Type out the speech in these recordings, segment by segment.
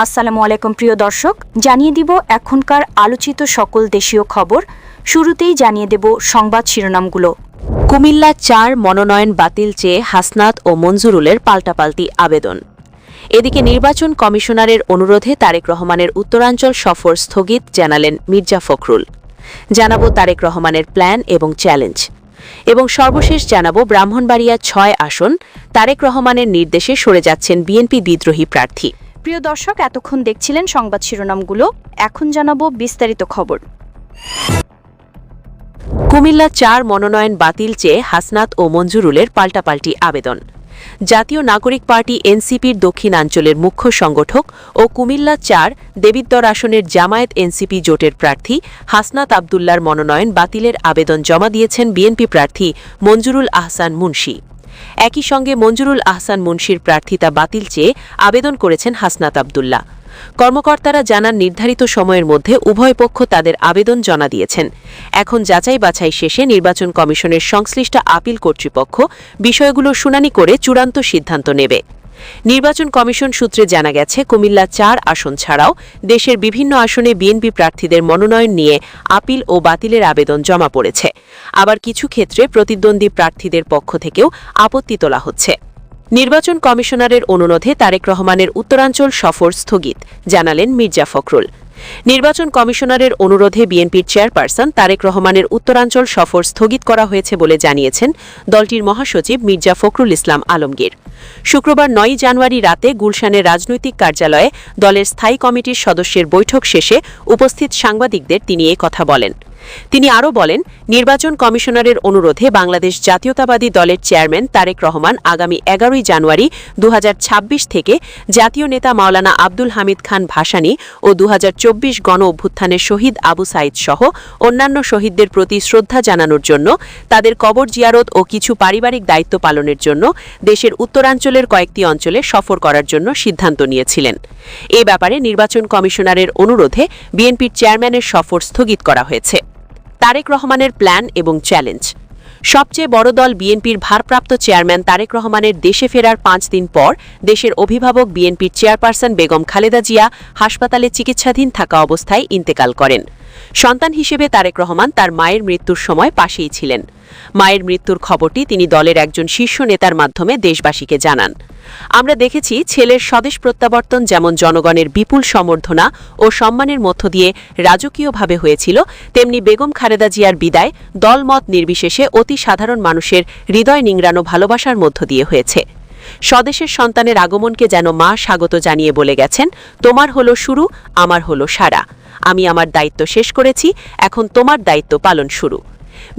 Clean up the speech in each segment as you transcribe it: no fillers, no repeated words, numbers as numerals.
আসসালামু আলাইকুম প্রিয় দর্শক, জানিয়ে দিব এখনকার আলোচিত সকল দেশীয় খবর। শুরুতেই জানিয়ে দেব সংবাদ শিরোনামগুলো। কুমিল্লা ৪ মনোনয়ন বাতিল চেয়ে হাসনাত ও মঞ্জুরুলের পাল্টাপাল্টি আবেদন। এদিকে নির্বাচন কমিশনারের অনুরোধে তারেক রহমানের উত্তরাঞ্চল সফর স্থগিত জানালেন মির্জা ফখরুল। জানাবো তারেক রহমানের প্ল্যান এবং চ্যালেঞ্জ। এবং সর্বশেষ জানাবো ব্রাহ্মণবাড়িয়া ৬ আসন তারেক রহমানের নির্দেশে সরে যাচ্ছেন বিএনপি বিদ্রোহী প্রার্থী। প্রিয় দর্শক, এতক্ষণ দেখছিলেন সংবাদ শিরোনামগুলো, এখন জানাবো বিস্তারিত খবর। কুমিল্লা ৪ মনোনয়ন বাতিল চেয়ে হাসনাত ও মঞ্জুরুলের পাল্টাপাল্টি আবেদন। জাতীয় নাগরিক পার্টি এনসিপির দক্ষিণাঞ্চলের মুখ্য সংগঠক ও কুমিল্লা ৪ দেবিদ্বর আসনের জামায়াত এনসিপি জোটের প্রার্থী হাসনাত আবদুল্লার মনোনয়ন বাতিলের আবেদন জমা দিয়েছেন বিএনপি প্রার্থী মঞ্জুরুল আহসান মুন্সি। একই সঙ্গে মঞ্জুরুল আহসান মুন্সির প্রার্থিতা বাতিল চেয়ে আবেদন করেছেন হাসনাত আবদুল্লা। কর্মকর্তারা জানান নির্ধারিত সময়ের মধ্যে উভয় পক্ষ তাদের আবেদন জমা দিয়েছেন। এখন যাচাই বাছাই শেষে নির্বাচন কমিশনের সংশ্লিষ্ট আপিল কর্তৃপক্ষ বিষয়গুলো শুনানি করে চূড়ান্ত সিদ্ধান্ত নেবে। নির্বাচন কমিশন সূত্রে জানা গেছে, কুমিল্লা ৪ আসন ছাড়াও দেশের বিভিন্ন আসনে বিএনপি প্রার্থীদের মনোনয়ন নিয়ে আপিল ও বাতিলের আবেদন জমা পড়েছে। আবার কিছু ক্ষেত্রে প্রতিদ্বন্দ্বী প্রার্থীদের পক্ষ থেকেও আপত্তি তোলা হচ্ছে। নির্বাচন কমিশনারের অনুরোধে তারেক রহমানের উত্তরাঞ্চল সফর স্থগিত জানালেন মির্জা ফখরুল। নির্বাচন কমিশনারের অনুরোধে বিএনপির চেয়ারপারসন তারেক রহমানের উত্তরাঞ্চল সফর স্থগিত করা হয়েছে বলে জানিয়েছেন দলটির মহাসচিব মির্জা ফখরুল ইসলাম আলমগীর। শুক্রবার ৯ জানুয়ারি রাতে গুলশানের রাজনৈতিক কার্যালয়ে দলের স্থায়ী কমিটির সদস্যের বৈঠক শেষে উপস্থিত সাংবাদিকদের তিনি এ কথা বলেন। তিনি আরও বলেন, নির্বাচন কমিশনারের অনুরোধে বাংলাদেশ জাতীয়তাবাদী দলের চেয়ারম্যান তারেক রহমান আগামী ১১ জানুয়ারি ২০২৬ থেকে জাতীয় নেতা মাওলানা আব্দুল হামিদ খান ভাসানী ও ২০২৪ গণ অভ্যুত্থানের শহীদ আবু সাইদ সহ অন্যান্য শহীদদের প্রতি শ্রদ্ধা জানানোর জন্য, তাদের কবর জিয়ারত ও কিছু পারিবারিক দায়িত্ব পালনের জন্য দেশের উত্তরাঞ্চলের কয়েকটি অঞ্চলে সফর করার জন্য সিদ্ধান্ত নিয়েছিলেন। এ ব্যাপারে নির্বাচন কমিশনারের অনুরোধে বিএনপির চেয়ারম্যানের সফর স্থগিত করা হয়েছে। তারেক রহমানের প্ল্যান এবং চ্যালেঞ্জ। সবচেয়ে বড় দল বিএনপির ভারপ্রাপ্ত চেয়ারম্যান তারেক রহমানের দেশে ফেরার ৫ দিন পর দেশের অভিভাবক বিএনপির চেয়ারপারসন বেগম খালেদা জিয়া হাসপাতালে চিকিৎসাধীন থাকা অবস্থায় ইন্তেকাল করেন। সন্তান হিসেবে তারেক রহমান তার মায়ের মৃত্যুর সময় পাশেই ছিলেন। মায়ের মৃত্যুর খবরটি তিনি দলের একজন শীর্ষ নেতার মাধ্যমে দেশবাসীকে জানান। আমরা দেখেছি, ছেলের স্বদেশ প্রত্যাবর্তন যেমন জনগণের বিপুল সম্বর্ধনা ও সম্মানের মধ্য দিয়ে রাজকীয়ভাবে হয়েছিল, তেমনি বেগম খালেদা জিয়ার বিদায় দলমত নির্বিশেষে অতি সাধারণ মানুষের হৃদয় নিংড়ানো ভালোবাসার মধ্য দিয়ে হয়েছে। স্বদেশের সন্তানের আগমনকে যেন মা স্বাগত জানিয়ে বলে গেছেন, তোমার হলো শুরু, আমার হলো সারা। আমি আমার দায়িত্ব শেষ করেছি, এখন তোমার দায়িত্ব পালন শুরু।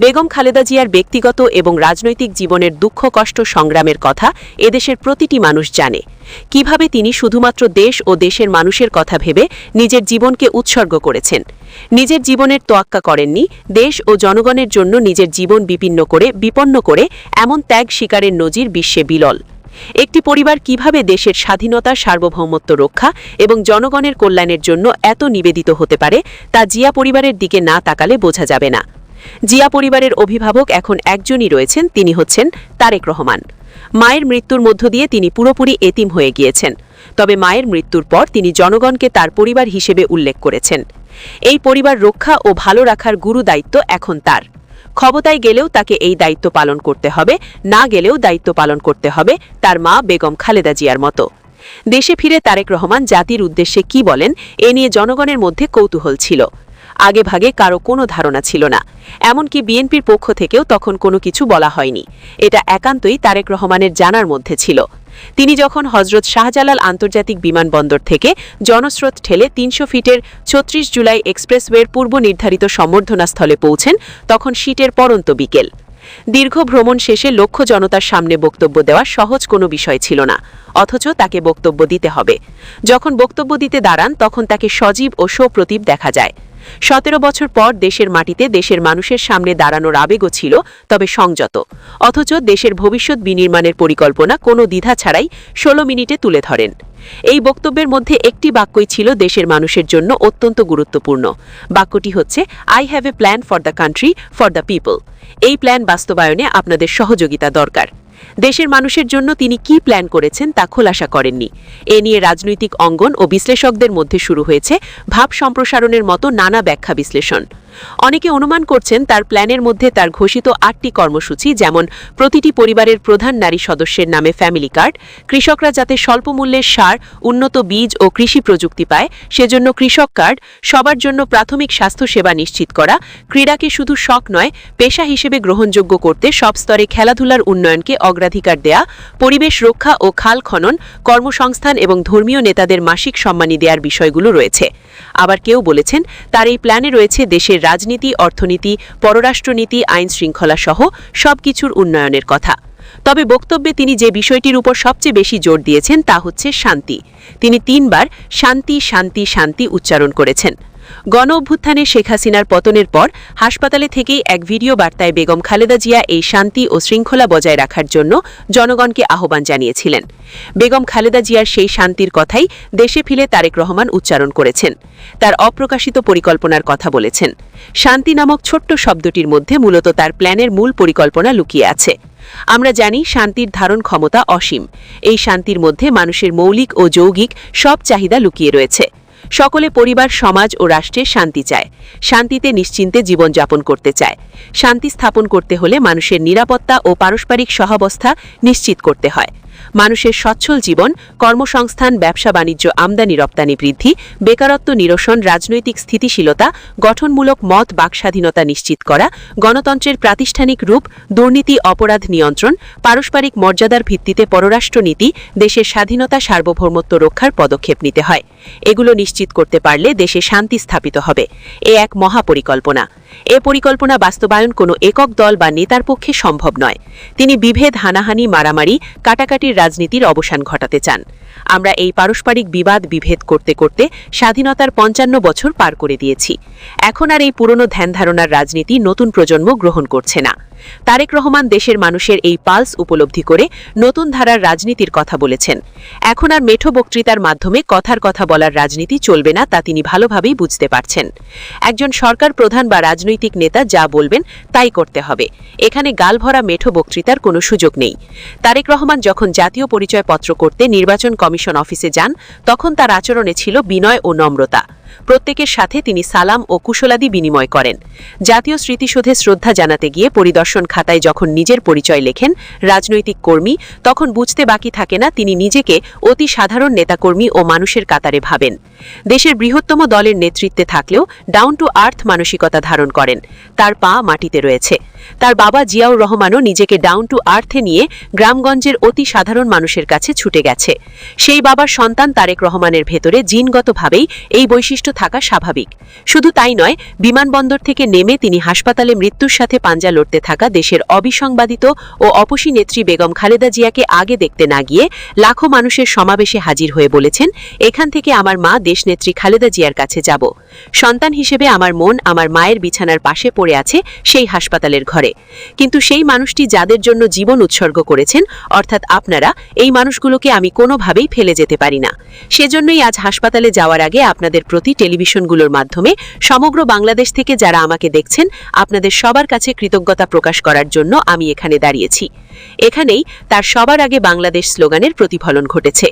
বেগম খালেদা জিয়ার ব্যক্তিগত এবং রাজনৈতিক জীবনের দুঃখ কষ্ট সংগ্রামের কথা এদেশের প্রতিটি মানুষ জানে। কিভাবে তিনি শুধুমাত্র দেশ ও দেশের মানুষের কথা ভেবে নিজের জীবনকে উৎসর্গ করেছেন। নিজের জীবনের তোয়াক্কা করেননি, দেশ ও জনগণের জন্য নিজের জীবন বিপন্ন করে এমন ত্যাগ স্বীকারের নজির বিশ্বে বিরল। একটি পরিবার কিভাবে দেশের স্বাধীনতা, সার্বভৌমত্ব রক্ষা এবং জনগণের কল্যাণের জন্য এত নিবেদিত হতে পারে, তা জিয়া পরিবারের দিকে না তাকালে বোঝা যাবে না। জিয়া পরিবারের অভিভাবক এখন একজনই রয়েছেন, তিনি হচ্ছেন তারেক রহমান। মায়ের মৃত্যুর মধ্য দিয়ে তিনি পুরোপুরি এতিম হয়ে গিয়েছেন। তবে মায়ের মৃত্যুর পর তিনি জনগণকে তার পরিবার হিসেবে উল্লেখ করেছেন। এই পরিবার রক্ষা ও ভালো রাখার গুরু দায়িত্ব এখন তার। ক্ষমতায় গেলেও তাকে এই দায়িত্ব পালন করতে হবে, না গেলেও দায়িত্ব পালন করতে হবে তার মা বেগম খালেদা জিয়ার মতো। দেশে ফিরে তারেক রহমান জাতির উদ্দেশ্যে কি বলেন, এ নিয়ে জনগণের মধ্যে কৌতূহল ছিল। আগে ভাগে কারো কোনো ধারণা ছিল না, এমনকি বিএনপির পক্ষ থেকেও তখন কোনো কিছু বলা হয়নি। এটা একান্তই তারেক রহমানের জানার মধ্যে ছিল। তিনি যখন হজরত শাহজালাল আন্তর্জাতিক বিমানবন্দর থেকে জনস্রোত ঠেলে ৩০০ ফিটের ৩৬ জুলাই এক্সপ্রেসওয়ের পূর্ব নির্ধারিত সম্বর্ধনাস্থলে পৌঁছেন, তখন শীতের পড়ন্ত বিকেল। দীর্ঘ ভ্রমণ শেষে লক্ষ্য জনতার সামনে বক্তব্য দেওয়া সহজ কোনো বিষয় ছিল না, অথচ তাকে বক্তব্য দিতে হবে। যখন বক্তব্য দিতে দাঁড়ান, তখন তাকে সজীব ও সপ্রতিভ দেখা যায়। ১৭ বছর পর দেশের মাটিতে দেশের মানুষের সামনে দাঁড়ানোর আবেগও ছিল, তবে সংযত। অথচ দেশের ভবিষ্যৎ বিনির্মাণের পরিকল্পনা কোনো দ্বিধা ছাড়াই ১৬ মিনিটে তুলে ধরেন। এই বক্তব্যের মধ্যে একটি বাক্যই ছিল দেশের মানুষের জন্য অত্যন্ত গুরুত্বপূর্ণ। বাক্যটি হচ্ছে, I have a plan for the country, for the people. এই প্ল্যান বাস্তবায়নে আপনাদের সহযোগিতা দরকার। দেশের মানুষের জন্য তিনি কি প্ল্যান করেছেন তা খোলাসা করেননি। এ নিয়ে রাজনৈতিক অঙ্গন ও বিশ্লেষকদের মধ্যে শুরু হয়েছে ভাব সম্প্রসারণের মতো নানা ব্যাখ্যা বিশ্লেষণ। অনেকে অনুমান করছেন তার প্ল্যানের মধ্যে তার ঘোষিত 8টি কর্মসূচি, যেমন প্রতিটি পরিবারের প্রধান নারী সদস্যের নামে ফ্যামিলি কার্ড, কৃষকরা যাতে স্বল্প মূল্যের সার, উন্নত বীজ ও কৃষি প্রযুক্তি পায় সেজন্য কৃষক কার্ড, সবার জন্য প্রাথমিক স্বাস্থ্যসেবা নিশ্চিত করা, ক্রীড়াকে শুধু শখ নয় পেশা হিসেবে গ্রহণযোগ্য করতে সব স্তরে খেলাধুলার উন্নয়নকে অগ্রাধিকার দেয়া, পরিবেশ রক্ষা ও খাল খনন, কর্মসংস্থান এবং ধর্মীয় নেতাদের মাসিক সম্মানী দেওয়ার বিষয়গুলো রয়েছে। আবার কেউ বলেছেন তার এই প্ল্যানে রয়েছে দেশের রাজনীতি, অর্থনীতি, পররাষ্ট্রনীতি, আইন শৃঙ্খলা সহ সবকিছুর উন্নয়নের কথা। তবে বক্তব্যে তিনি যে বিষয়টির উপর সবচেয়ে বেশি জোর দিয়েছেন তা হচ্ছে শান্তি। তিনি 3 বার শান্তি শান্তি শান্তি উচ্চারণ করেছেন। গণ অভ্যুত্থানে শেখ হাসিনার পতনের পর হাসপাতালে থেকেই এক ভিডিও বার্তায় বেগম খালেদা জিয়া এই শান্তি ও শৃঙ্খলা বজায় রাখার জন্য জনগণকে আহ্বান জানিয়েছিলেন। বেগম খালেদা জিয়ার সেই শান্তির কথাই দেশে ফিরে তারেক রহমান উচ্চারণ করেছেন। তার অপ্রকাশিত পরিকল্পনার কথা বলেছেন। শান্তি নামক ছোট্ট শব্দটির মধ্যে মূলত তার প্ল্যানের মূল পরিকল্পনা লুকিয়ে আছে। আমরা জানি শান্তির ধারণ ক্ষমতা অসীম। এই শান্তির মধ্যে মানুষের মৌলিক ও যৌগিক সব চাহিদা লুকিয়ে রয়েছে। সকলে পরিবার, সমাজ ও রাষ্ট্রে শান্তি চায়, শান্তিতে নিশ্চিন্তে জীবনযাপন করতে চায়। শান্তি স্থাপন করতে হলে মানুষের নিরাপত্তা ও পারস্পরিক সহাবস্থা নিশ্চিত করতে হয়। মানুষের সচ্ছল জীবন, কর্মসংস্থান, ব্যবসা বাণিজ্য, আমদানি রপ্তানি বৃদ্ধি, বেকারত্ব নিরসন, রাজনৈতিক স্থিতিশীলতা, গঠনমূলক মত বাকস্বাধীনতা নিশ্চিত করা, গণতন্ত্রের প্রাতিষ্ঠানিক রূপ, দুর্নীতি, অপরাধ নিয়ন্ত্রণ, পারস্পরিক মর্যাদার ভিত্তিতে পররাষ্ট্রনীতি, দেশের স্বাধীনতা, সার্বভৌমত্ব রক্ষার পদক্ষেপ নিতে হয়। এগুলো নিশ্চিত করতে পারলে দেশে শান্তি স্থাপিত হবে। এ এক মহাপরিকল্পনা। এ পরিকল্পনা বাস্তবায়ন কোনো একক দল বা নেতার পক্ষে সম্ভব নয়। তিনি বিভেদ, হানাহানি, মারামারি, কাটাকাটির রাজনীতির অবসান ঘটাতে চান। আমরা এই পারস্পরিক বিবাদ বিভেদ করতে করতে স্বাধীনতার 55 বছর পার করে দিয়েছি। এখন আর এই পুরনো ধ্যান ধারণার রাজনীতি নতুন প্রজন্ম গ্রহণ করছে না। তারেক রহমান দেশের মানুষের এই পালস উপলব্ধি করে নতুন ধারার রাজনীতির কথা বলেছেন। এখন আর মেঠো বক্তৃতার মাধ্যমে কথার কথা বলার রাজনীতি চলবে না, তা তিনি ভালোভাবেই বুঝতে পারছেন। একজন সরকার প্রধান বা রাজনৈতিক নেতা যা বলবেন তাই করতে হবে। এখানে গালভরা মেঠো বক্তৃতার কোনো সুযোগ নেই। তারেক রহমান যখন জাতীয় পরিচয়পত্র করতে নির্বাচন কমিশন অফিসে যান তখন তার আচরণে ছিল বিনয় ও নম্রতা। প্রত্যেকের সাথে তিনি সালাম ও কুশলাদি বিনিময় করেন। জাতীয় স্মৃতিসৌধে শ্রদ্ধা জানাতে গিয়ে পরিদর্শন খাতায় যখন নিজের পরিচয় লেখেন রাজনৈতিক কর্মী, তখন বুঝতে বাকি থাকে না তিনি নিজেকে অতি সাধারণ নেতাকর্মী ও মানুষের কাতারে ভাবেন। দেশের বৃহত্তম দলের নেতৃত্বে থাকলেও ডাউন টু আর্থ মানসিকতা ধারণ করেন। তার পা মাটিতে রয়েছে। তার বাবা জিয়াউর রহমানও নিজেকে ডাউন টু আর্থে নিয়ে গ্রামগঞ্জের অতি সাধারণ মানুষের কাছে ছুটে গেছে। সেই বাবার সন্তান তারেক রহমানের ভেতরে জিনগতভাবেই এই বৈশিষ্ট্য থাকা স্বাভাবিক। শুধু তাই নয়, বিমানবন্দর থেকে নেমে তিনি হাসপাতালে মৃত্যুর সাথে পাঞ্জা লড়তে থাকা দেশের অবিসংবাদিত ও অপসী নেত্রী বেগম খালেদা জিয়াকে আগে দেখতে না গিয়ে লাখো মানুষের সমাবেশে হাজির হয়ে বলেছেন, এখান থেকে আমার মা দেশনেত্রী খালেদা জিয়ার কাছে যাব। সন্তান হিসেবে আমার মন আমার মায়ের বিছানার পাশে পড়ে আছে সেই হাসপাতালের ঘরে। কিন্তু সেই মানুষটি যাদের জন্য জীবন উৎসর্গ করেছেন, অর্থাৎ আপনারা, এই মানুষগুলোকে আমি কোনোভাবেই ফেলে যেতে পারি না। সেজন্যই আজ হাসপাতালে যাওয়ার আগে আপনাদের প্রতি টেলিভিশনগুলোর মাধ্যমে সমগ্র বাংলাদেশ থেকে যারা আমাকে দেখছেন আপনাদের সবার কাছে কৃতজ্ঞতা প্রকাশ করার জন্য আমি এখানে দাঁড়িয়েছি। এখানেই তার সবার আগে বাংলাদেশ স্লোগানের প্রতিফলন ঘটেছে।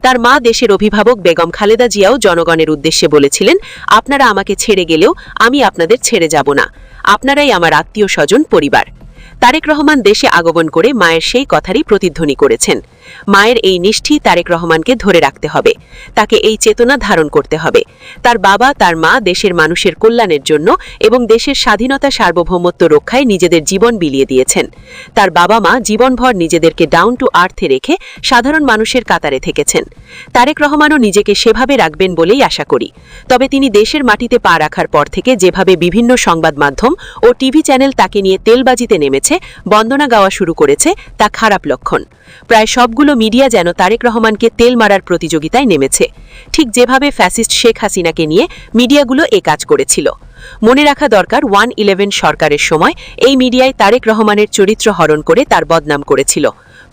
তার মা দেশের অভিভাবক বেগম খালেদা জিয়াও জনগণের উদ্দেশ্যে বলেছিলেন, আপনারা আমাকে ছেড়ে গেলেও আমি আপনাদের ছেড়ে যাব না। আপনারাই আমার আত্মীয় স্বজন, পরিবার। তারেক রহমান দেশে আগমন করে মায়ের সেই কথারই প্রতিধ্বনি করেছেন। মায়ের এই নিষ্ঠি তারেক রহমানকে ধরে রাখতে হবে। তাকে এই চেতনা ধারণ করতে হবে। তার বাবা, তার মা দেশের মানুষের কল্যাণের জন্য এবং দেশের স্বাধীনতা, সার্বভৌমত্ব রক্ষায় নিজেদের জীবন বিলিয়ে দিয়েছেন। তার বাবা মা জীবনভর নিজেদেরকে ডাউন টু আর্থে রেখে সাধারণ মানুষের কাতারে থেকেছেন। তারেক রহমানও নিজেকে সেভাবে রাখবেন বলেই আশা করি। তবে তিনি দেশের মাটিতে পা রাখার পর থেকে যেভাবে বিভিন্ন সংবাদ মাধ্যম ও টিভি চ্যানেল তাকে নিয়ে তেলবাজিতে নেমেছে, বন্দনা গাওয়া শুরু করেছে, তা খারাপ লক্ষণ। প্রায় সবগুলো মিডিয়া যেন তারেক রহমানকে তেল মারার প্রতিযোগিতায় নেমেছে, ঠিক যেভাবে ফ্যাসিস্ট শেখ হাসিনাকে নিয়ে মিডিয়াগুলো এ কাজ করেছিল। মনে রাখা দরকার, 111 সরকারের সময় এই মিডিয়ায় তারেক রহমানের চরিত্র হরণ করে তার বদনাম করেছিল।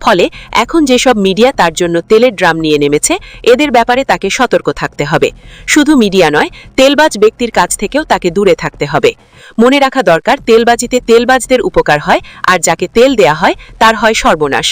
ফলে এখন যেসব মিডিয়া তার জন্য তেলের ড্রাম নিয়ে নেমেছে, এদের ব্যাপারে তাকে সতর্ক থাকতে হবে। শুধু মিডিয়া নয়, তেলবাজ ব্যক্তির কাছ থেকেও তাকে দূরে থাকতে হবে। মনে রাখা দরকার, তেলবাজিতে তেলবাজদের উপকার হয়, আর যাকে তেল দেয়া হয় তার হয় সর্বনাশ।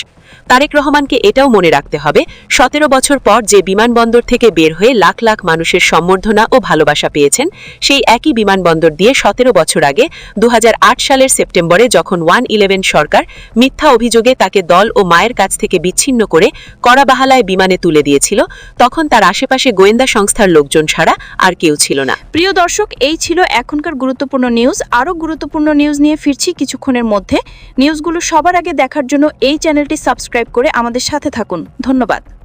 তারেক রহমানকে এটাও মনে রাখতে হবে ১৭ বছর পর যে বিমানবন্দর থেকে বের হয়ে লাখ লাখ মানুষের সম্বর্ধনা ও ভালোবাসা পেয়েছেন, সেই একই বিমানবন্দর দিয়ে ১৭ বছর আগে ২০০৮ সালের সেপ্টেম্বরে যখন 111 সরকার মিথ্যা অভিযোগে তাকে দল ও মায়ের কাছ থেকে বিচ্ছিন্ন করে কড়াবাহালায় বিমানে তুলে দিয়েছিল, তখন তার আশেপাশে গোয়েন্দা সংস্থার লোকজন ছাড়া আর কেউ ছিল না। প্রিয় দর্শক, এই ছিল এখনকার গুরুত্বপূর্ণ নিউজ। আরও গুরুত্বপূর্ণ নিউজ নিয়ে ফিরছি কিছুক্ষণের মধ্যে। নিউজগুলো সবার আগে দেখার জন্য এই চ্যানেলটি সাবস্ক্রাইব করে আমাদের সাথে থাকুন। ধন্যবাদ।